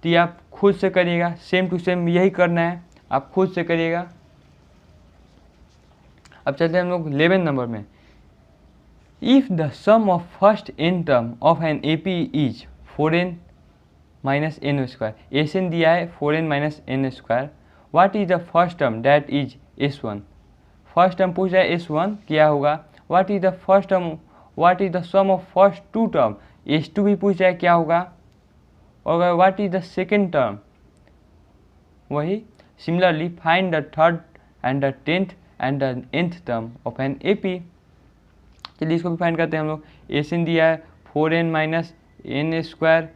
तो ये आप खुद से करिएगा, सेम टू सेम यही करना है, आप खुद से करिएगा। अब चलते हैं हम लोग 11 नंबर में। If the sum of first n term of an AP is 4n minus n², Sn दिया है 4n minus n², what is the first term that is S1, first term पूछ रहा है S1 क्या होगा, what is the first term, what is the sum of first two term, S2 भी पूछ रहा है क्या होगा, और what is the second term, वही similarly find the third and the 10th and the nth term of an AP। चलिए इसको भी फाइंड करते हैं हम लोग। एन दिया है 4n minus N square,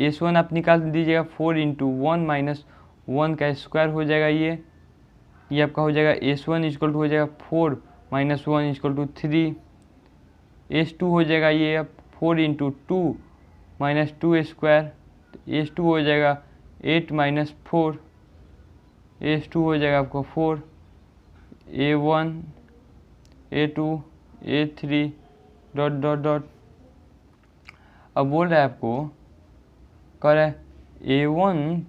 S1 आप निकाल दीजिएगा 4 इंटू 1 माइनस 1 का स्क्वायर हो जाएगा, ये आपका हो जाएगा S1 इक्वल टू हो जाएगा 4 माइनस 1 इक्वल टू 3, S2 हो जाएगा ये अब 4 इंटू 2 माइनस 2 स्क्वायर, S2 हो जाएगा 8 माइनस 4, S2 हो जाएगा आपको 4, A1 A2 A3 dot dot dot. अब बोल रहा है आपको, कह रहा है A1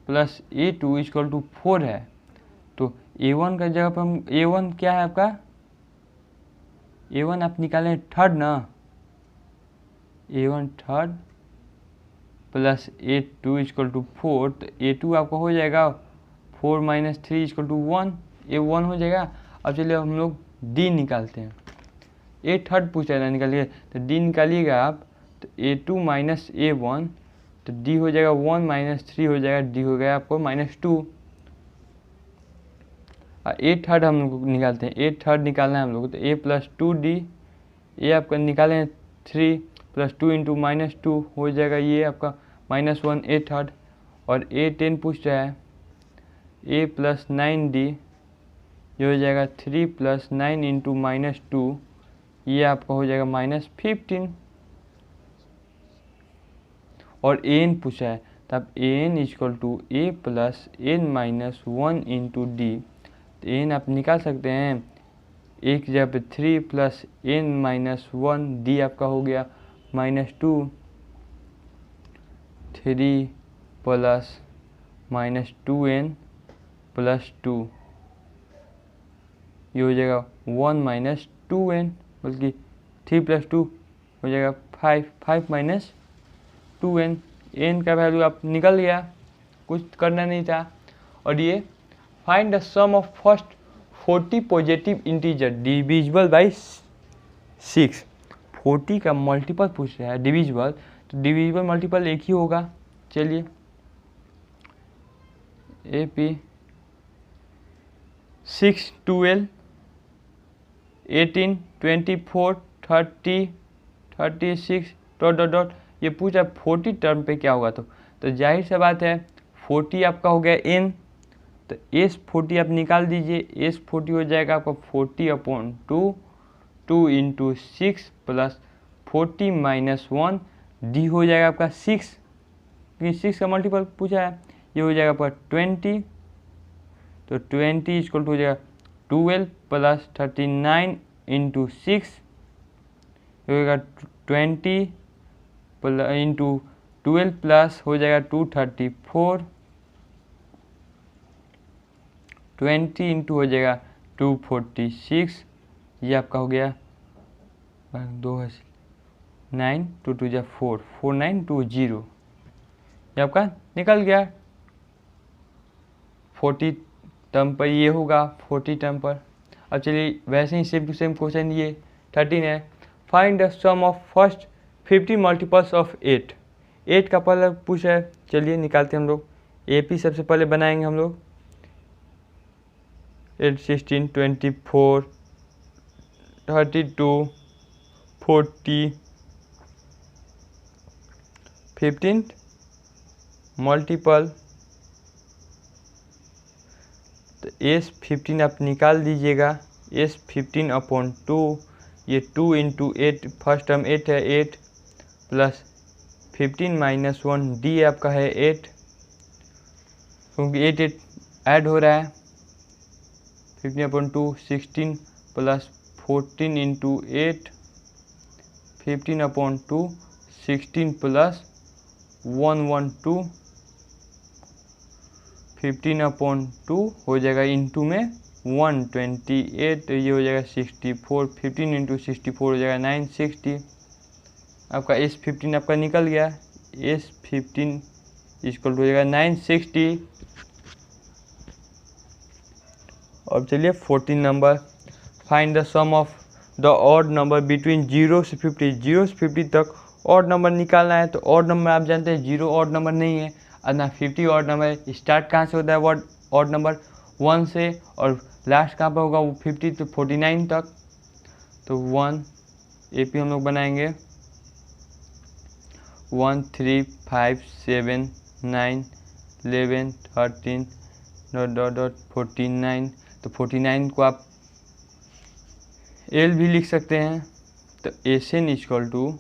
plus A2 equal to 4 है, तो A1 का जगह पर हम A1 क्या है आपका, A1 आप निकालें थर्ड ना, A1 third plus A2 equal to 4, तो A2 आपका हो जाएगा 4 माइनस 3 इक्वल टू 1, A1 हो जाएगा। अब चलिए हम लोग D निकालते हैं, A थर्ड पूछ रहा है निकालिए, तो D निकालिएगा आप, तो A2 माइनस A1, तो D हो जाएगा 1 माइनस 3 हो जाएगा, D हो गया आपको -2। और A थर्ड हम लोग निकालते हैं, A थर्ड निकालना है हम लोग, तो A प्लस 2D, ये आपका निकाले हैं 3 प्लस 2 इंटू -2 हो जाएगा ये आपका -1 A थर्ड। और A 10 पूछ रहा है, A प्लस 9D, ये हो जाएगा 3 प्लस 9 इंटू -2, ये आपका हो जाएगा -15। और An पूछा है, तब An equal to A plus N minus 1 into D, तो An आप निकाल सकते हैं, एक जगह पे 3 प्लस N माइनस 1, D आपका हो गया -2, 3 प्लस -2N प्लस 2, ये हो जाएगा 1 माइनस 2N, बल्कि 3 प्लस 2 हो जाएगा 5 माइनस 2N। N का वैल्यू आप निकल गया, कुछ करना नहीं था। और ये find the sum of first 40 positive integer divisible by 6, 40 का मल्टीपल पूछ रहा है डिविजिबल, तो डिविजिबल मल्टीपल एक ही होगा। चलिए AP 6 12 18 24 30 36 डॉट डॉट डॉट, ये पूछा 40 टर्म पे क्या होगा, तो जाहिर सी बात है 40 आपका हो गया N, तो S40 आप निकाल दीजिए, S40 हो जाएगा आपका 40/2, 2 इंटू 6 प्लस 40 माइनस 1, D हो जाएगा आपका 6, क्योंकि 6 का मल्टीपल पूछा है, ये हो जाएगा आपका 20, तो 20 इक्वल टू हो जाएगा 12 प्लस 39 इंटू 6, होगा 20 इंटू 12 प्लस हो जाएगा 234, 20 इंटू हो जाएगा 246, ये आपका हो गया 9 2 2 जा 4 4920, ये आपका निकल गया 40 टर्म पर, ये होगा 40 टर्म पर। अब चलिए वैसे ही सेम टू सेम क्वेश्चन ये 13 है, find the sum of first 50 multiples of 8, 8 का पहले पूछा है, चलिए निकालते हैं हम लोग। AP सबसे पहले बनाएंगे हम लोग, 8 16 24 32 40 15 मल्टीपल, तो S15 आप निकाल दीजिएगा, S15/2, ये 2 इंटू 8, फर्स्ट टर्म 8 है, 8 प्लस 15 माइनस 1, D आपका है 8, क्योंकि 8 8 ऐड हो रहा है, 15/2 16 प्लस 14 इंटू 8, 15/2 16 प्लस 112, 15/2 हो जाएगा इंटू में 128, तो ये हो जाएगा 64, 15 इंटू 64 हो जाएगा 960, आपका S15 आपका निकल गया, S15 इक्वल हो जाएगा 960। अब चलिए 14 number, find the sum of the odd number between 0 से 50। 0 से 50 तक ऑड नंबर निकालना है। तो ऑड नंबर आप जानते हैं 0 ऑड नंबर नहीं है और ना 50 ऑड नंबर है। स्टार्ट कहाँ से होता है वर्ड ऑड नंबर 1 से, और लास्ट कहाँ पर होगा वो 50 तो 49 तक। तो 1 AP हम लोग बनाएंगे 1 3 5 7 9 11 13 49। तो 49 को आप L भी लिख सकते हैं। तो SN equal to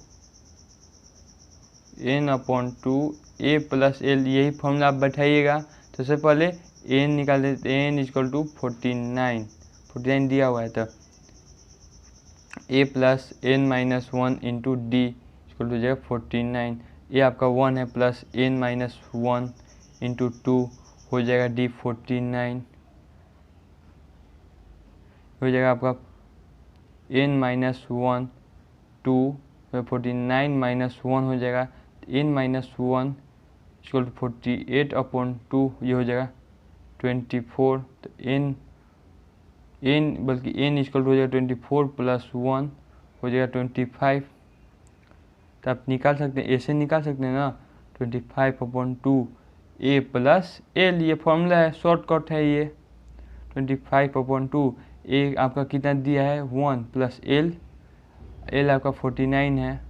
N/2 A plus L, यही फॉर्मूला आप बैठाइएगा। तो सबसे पहले N निकाल देते, N इक्वल टू 49 दिया हुआ है। तो A plus N-1 into D equal to जाएगा 49। ये आपका 1 है प्लस N-1 इंटू 2 हो जाएगा D 49 हो जाएगा आपका N-1 2 49 -1 हो जाएगा। N-1 इक्वल टू 48/2 ये हो जाएगा 24। तो N इक्वल टू हो जाएगा 24 प्लस 1 हो जाएगा 25। तो आप निकाल सकते हैं, ऐसे निकाल सकते हैं ना 25/2 A प्लस L, ये फॉर्मूला है, शॉर्टकट है ये। 25/2 A आपका कितना दिया है 1 प्लस L आपका 49 है।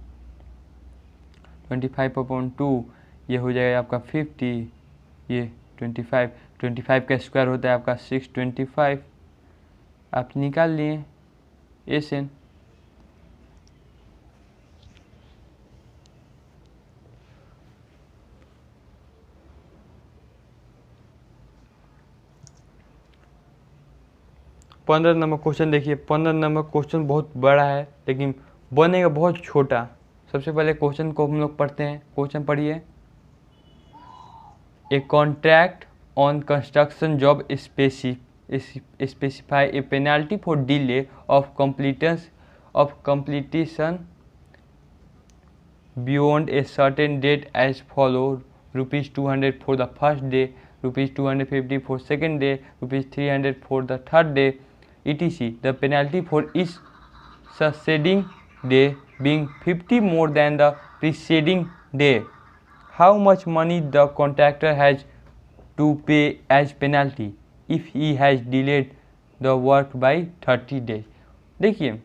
25/2 ये हो जाएगा आपका 50, ये 25 का स्क्वायर होता है आपका 625। आप निकाल लिए SN। पंद्रह नंबर क्वेश्चन देखिए। 15 नंबर क्वेश्चन बहुत बड़ा है लेकिन बनेगा बहुत छोटा। सबसे पहले क्वेश्चन को हम लोग पढ़ते हैं। क्वेश्चन पढ़िए। A contract on construction job specify a penalty for delay of completion beyond a certain date as follows: ₹200 for the first day, ₹250 for second day, ₹300 for the third day, etc. The penalty for each succeeding day being 50 more than the preceding day. How much money the contractor has to pay as penalty if he has delayed the work by 30 days? देखिए,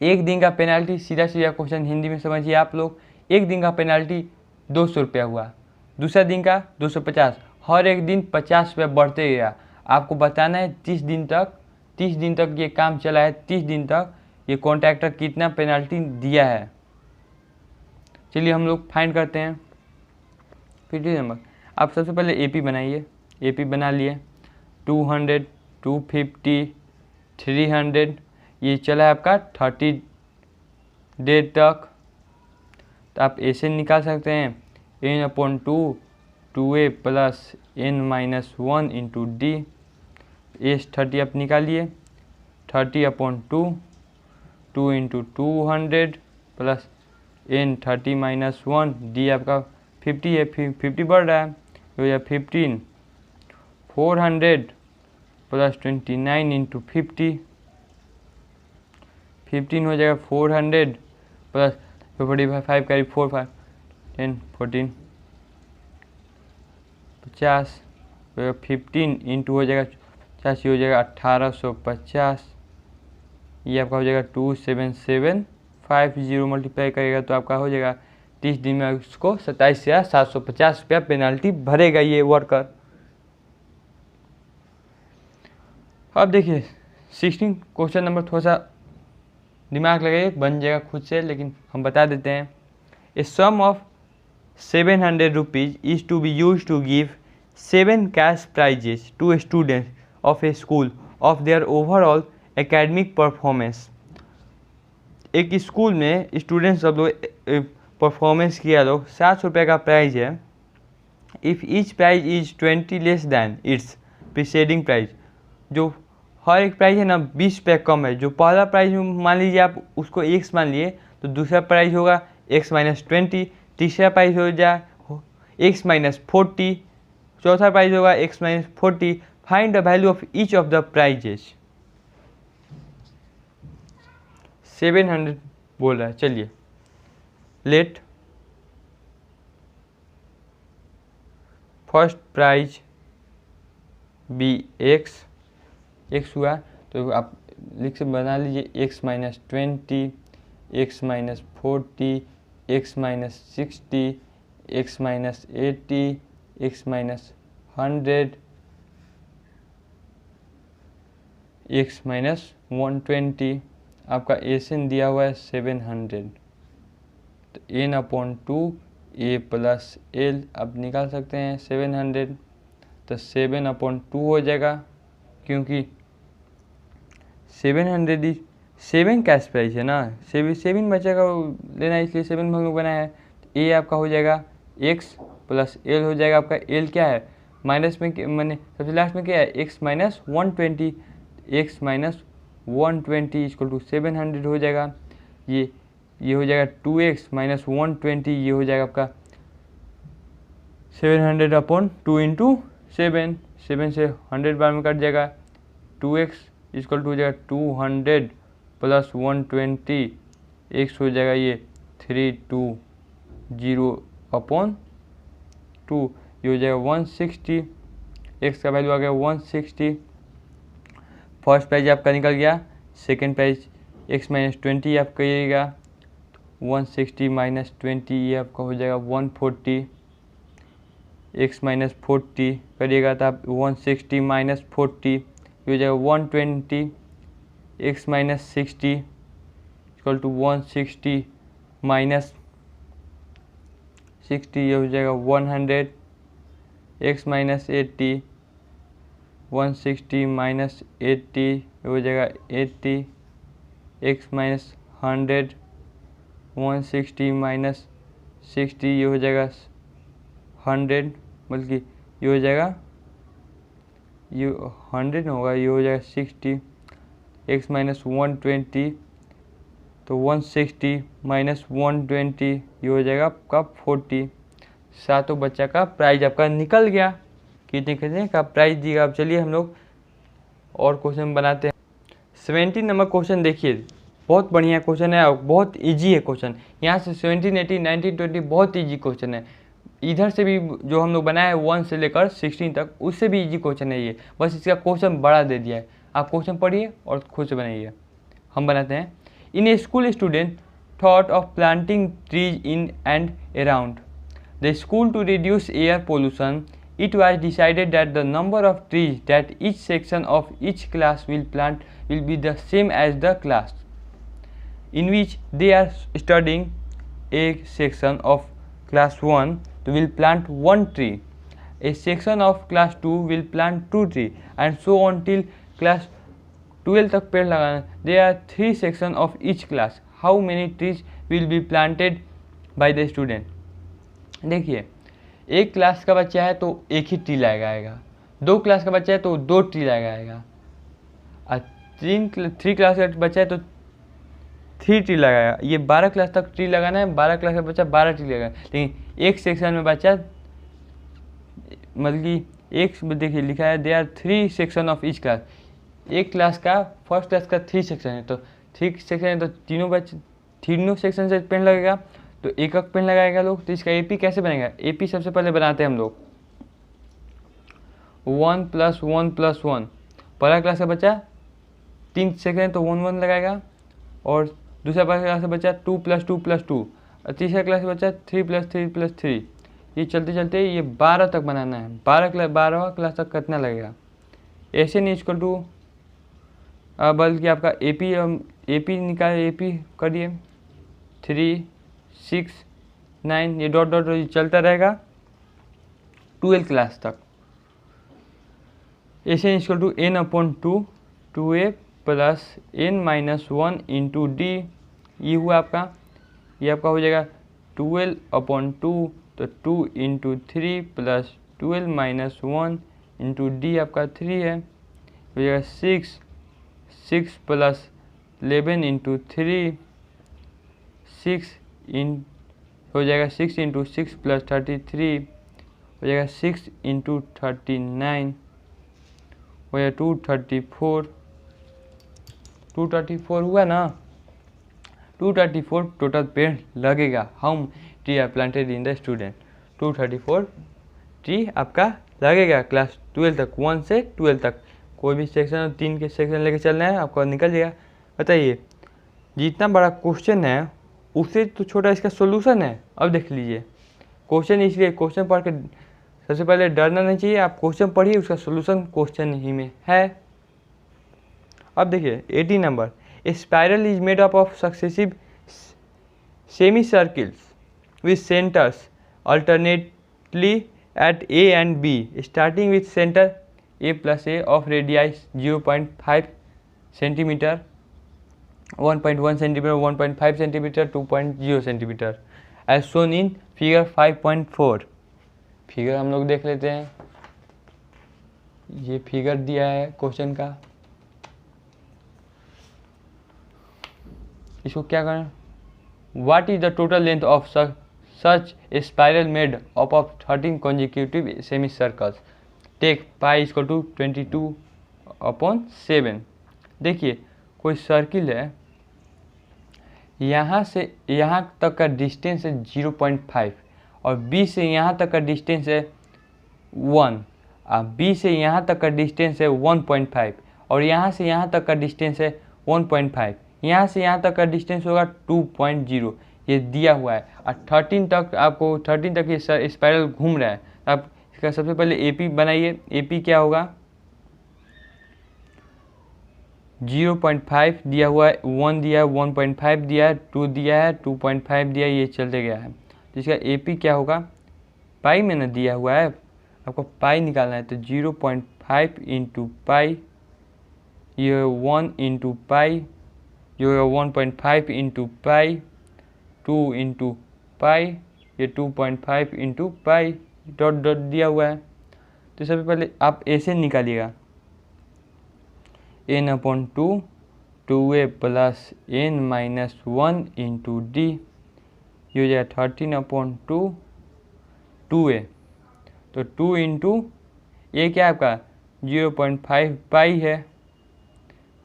एक दिन का पेनाल्टी, सीधा क्वेश्चन हिंदी में समझिए आप लोग। एक दिन का पेनाल्टी 200 रुपया हुआ, दूसरा दिन का 250, हर एक दिन 50 रुपया बढ़ते गया। आपको बताना है 30 दिन तक ये काम चला है, 30 दिन तक ये कॉन्ट्रैक्टर कितना पेनाल्टी दिया है। चलिए हम लोग फाइंड करते हैं। 50 नंबर आप सबसे पहले AP बनाइए। AP बना लिए। 200, 250, 300 ये चला है आपका 30 डे तक। तो आप ऐसे निकाल सकते हैं N/2 2A plus N-1 into D। S 30 आप निकालिए। 30/2 2 इंटू 200 प्लस N30-1 D आपका 50 है, 50 बढ़ रहा है, हो जाएगा 15। 400 प्लस 29 इंटू 50 15 हो जाएगा। 400 प्लस 45 करीब 4 5 10 14 50 15 इंटू हो जाएगा 50 हो जाएगा 1850। ये आपका हो जाएगा 27750 मल्टीप्लाई करेगा तो आपका हो जाएगा 30 दिन में उसको 27,750 रुपया पेनाल्टी भरेगा ये वर्कर। अब देखिए 16 क्वेश्चन नंबर, थोड़ा सा दिमाग लगाइए, बन जाएगा खुद से, लेकिन हम बता देते हैं। A sum of 700 rupees is to be use to give 7 cash prizes to students of a school of their overall academic performance. एक स्कूल में स्टूडेंट्स सब लोग परफॉर्मेंस किया लोग, 700 रुपये का प्राइज है। If each prize is 20 less than its preceding prize, जो हर एक प्राइस है ना 20 रुपये कम है। जो पहला प्राइस मान लीजिए आप उसको x मान लिए तो दूसरा प्राइस होगा x-20, तीसरा प्राइस हो जाए x-40, चौथा प्राइस होगा x-40, find the value of each of the prices. 700 बोल रहा है। चलिए, let first price be x हुआ, तो आप लिख से बना लीजिए x minus 20, x minus 40, x minus 60, x minus 80, x minus 100, x minus 120। आपका एसन दिया हुआ है 700, तो n/2 a प्लस l आप निकाल सकते हैं 700, तो 7/2 हो जाएगा, क्योंकि 7 कैश प्राइस है ना, 7 बचेगा लेना, इसलिए 7 हम लोग बनाया है। तो ए आपका हो जाएगा x प्लस l हो जाएगा। आपका l क्या है, माइनस में मैंने सबसे लास्ट में क्या है, x minus 120, x minus 120 equal to 700 हो जाएगा। ये हो जाएगा 2x माइनस 120, ये हो जाएगा आपका 700/2 इंटू 7 से 100 बार में कट जाएगा। 2x इक्वल टू हो जाएगा 200 प्लस 120, x हो जाएगा ये 320/2, ये हो जाएगा 160, x का वैल्यू आ गया 160। फर्स्ट प्राइज आपका निकल गया। सेकेंड प्राइज x माइनस 20 आप करिएगा, 160 माइनस 20 ये आपका हो जाएगा 140, x माइनस 40 करिएगा तो आप 160 माइनस 40 ये हो जाएगा 120, x minus 60 equal to 160 minus 60 ये हो जाएगा 100, x माइनस 80, 160 माइनस 80 ये हो जाएगा 80, x माइनस 100, 160 माइनस 60 ये हो जाएगा 100, बल्कि ये हो जाएगा, ये 100 होगा, ये हो जाएगा 60, x माइनस 120, तो 160 माइनस 120 ये हो जाएगा आपका 40। सातों बच्चा का प्राइज आपका निकल गया। कितने का प्राइज दिएगा। अब चलिए हम लोग और क्वेश्चन बनाते हैं। 17 नंबर क्वेश्चन देखिए, बहुत बढ़िया क्वेश्चन है और बहुत इजी है क्वेश्चन। यहाँ से 17, 18, 19, 20 बहुत इजी क्वेश्चन है। इधर से भी जो हम लोग बनाए 1 से लेकर 16 तक, उससे भी इजी क्वेश्चन है ये, बस इसका क्वेश्चन बड़ा दे दिया है। आप क्वेश्चन पढ़िए और खुद से बनाइए। हम बनाते हैं। In a school student thought of planting trees in and around the school to reduce air pollution. It was decided that the number of trees that each section of each class will plant will be the same as the class in which they are studying. A section of class 1 will plant 1 tree, a section of class 2 will plant 2 trees, and so on till class 12 तक पेड़ लगाना। There are 3 sections of each class. How many trees will be planted by the student? देखिए, एक क्लास का बच्चा है तो एक ही ट्री लगाएगा, 2 क्लास का बच्चा है तो 2 ट्री लगाएगा, और 3 क्लास का बच्चा है तो 3 ट्री लगाएगा। ये 12 क्लास तक ट्री लगाना है, 12 क्लास का बच्चा 12 ट्री लगाएगा। लेकिन एक सेक्शन में बच्चा, मतलब कि एक देखिए लिखा है there 3 section of each class. एक क्लास का, फर्स्ट क्लास का 3 सेक्शन है, तो 3 सेक्शन है तो तीनों सेक्शन से पेड़ लगेगा, तो एक पेड़ लगाएगा लोग। तो इसका एपी कैसे बनेगा? एपी सबसे पहले बनाते हैं हम लोग 1 + 1 + 1। पहला क्लास का बच्चा 3 सेकंड तो 1 1 लगाएगा, और दूसरा क्लास का बच्चा 2 + 2 + 2, और तीसरा क्लास का बच्चा 3 + 3 + 3। ये चलते चलते ये 12 तक बनाना है। 12वां क्लास तक कितना लगेगा? ऐसे नहीं इक्वल टू, बल्कि आपका एपी निकाल, एपी करिए 3 6 9, ये डॉट डॉट चलता रहेगा 12 क्लास तक। ऐसे equal to n/2 2a + n - 1 × d। ये हुआ आपका, ये आपका हो जाएगा 12/2, तो 2 × 3 + 12 - 1 × d आपका 3 है, हो जाएगा 6 + 11 × 3, 6 हो जाएगा 6 × 6 + 33, हो जाएगा 6 × 39, हो गया 234, 234 हुआ ना, 234 टोटल पेड़ लगेगा। How tree are planted in the student, 234 tree आपका लगेगा क्लास 12 तक, 1 से 12 तक। कोई भी सेक्शन 3 के सेक्शन लेके चलना है आपको निकल जाएगा। बताइए जितना बड़ा क्वेश्चन है उससे तो छोटा इसका सोल्यूशन है। अब देख लीजिए क्वेश्चन, इसलिए क्वेश्चन पढ़ के सबसे पहले डरना नहीं चाहिए, आप क्वेश्चन पढ़िए, उसका सोल्यूशन क्वेश्चन ही में है। अब देखिए 18 number, A spiral is made up of successive semi circles with centres alternately at A and B, starting with center A plus A of radii 0.5 cm, 1.1 cm, 1.5 cm, 2.0 cm, as shown in figure 5.4। Figure हम लोग देख लेते हैं, ये फिगर दिया है क्वेश्चन का। इसको क्या करें, what is the total length of such a spiral made up of 13 consecutive semicircles, take pi equal to 22/7। देखिए कोई सर्किल है, यहाँ से यहाँ तक का डिस्टेंस है 0.5 और B से यहाँ तक का डिस्टेंस है 1, B से यहाँ तक का डिस्टेंस है 1.5 और यहाँ से यहाँ तक का डिस्टेंस है 1.5, यहाँ से यहाँ तक का डिस्टेंस होगा 2.0, ये दिया हुआ है। और 13 तक आपको 13 तक ये स्पाइरल घूम रहा है। आप इसका सबसे पहले AP बनाइए। AP क्या होगा, 0.5 दिया हुआ है, 1 दिया है, 1.5 दिया है, 2 दिया है, 2.5 दिया है, ये चलते गया है। तो इसका AP क्या होगा, पाई में ना दिया हुआ है, आपको पाई निकालना है। तो 0.5 इंटू पाई, ये 1 इंटू पाई, जो है 1.5 इंटू पाई, 2 इंटू पाई, ये 2.5 इंटू पाई, डॉट डॉट दिया हुआ है। तो सबसे पहले आप ऐसे निकालिएगा, n/2 2a plus n-1 into D, ये हो जाएगा 13/2 2a। तो 2 इंटू ए क्या आपका 0.5 पाई है,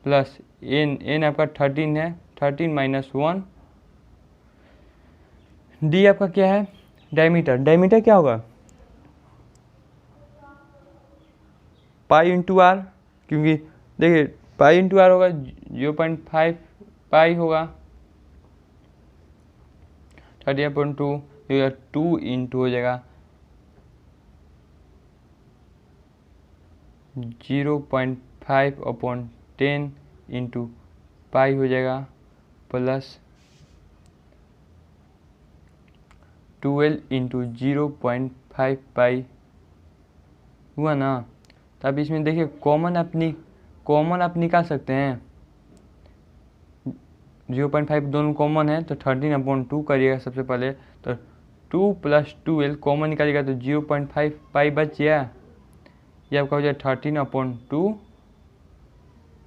प्लस n आपका 13 है, 13 - 1, डी आपका क्या है डायमीटर। डायमीटर क्या होगा, पाई इंटू आर, क्योंकि देखिए पाई इंटू आर होगा 0.5 पाई होगा, 13/2 2 इंटू हो जाएगा 0.5/10 इंटू पाई हो जाएगा, प्लस 12 इंटू 0.5 पाई हुआ ना। तब इसमें देखिए कॉमन आप निकाल सकते हैं, 0.5 दोनों कॉमन है, तो 13/2 करिएगा सबसे पहले। तो 2 + 12 कॉमन निकालिएगा तो 0.5 पाई बच गया, ये आपका हो जाएगा 13/2,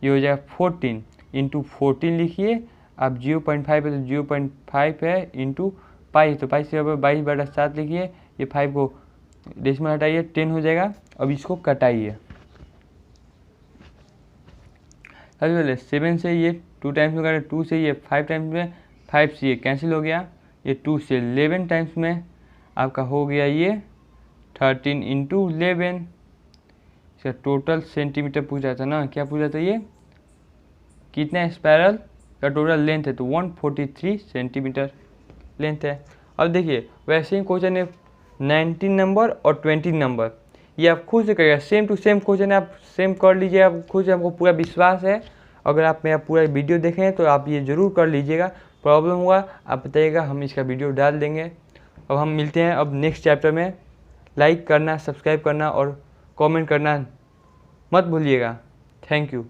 ये हो जाएगा 14 इंटू 14 लिखिए आप, 0.5 है तो 0.5 है इंटू पाई, तो पाई से 22/7 लिखिए, ये 5 को डेसिमल हटाइए 10 हो जाएगा। अब इसको कटाइए, सबसे पहले 7 से ये 2 टाइम्स में करें, 2 से ये 5 टाइम्स में, 5 से ये कैंसिल हो गया, ये 2 से 11 टाइम्स में आपका हो गया ये 13 इंटू 11। इसका टोटल सेंटीमीटर पूछा था ना, क्या पूछा था, ये कितना स्पाइरल का टोटल लेंथ है, तो 143 सेंटीमीटर लेंथ है। अब देखिए वैसे ही क्वेश्चन है 19 नंबर और 20 नंबर, ये आप खुद से करिएगा, सेम टू सेम क्वेश्चन है, आप सेम कर लीजिए, आप खुद से, हमको पूरा विश्वास है। अगर आप मेरा पूरा वीडियो देखें तो आप ये ज़रूर कर लीजिएगा, प्रॉब्लम हुआ आप बताइएगा, हम इसका वीडियो डाल देंगे। अब हम मिलते हैं अब नेक्स्ट चैप्टर में। लाइक करना, सब्सक्राइब करना और कमेंट करना मत भूलिएगा। Thank you.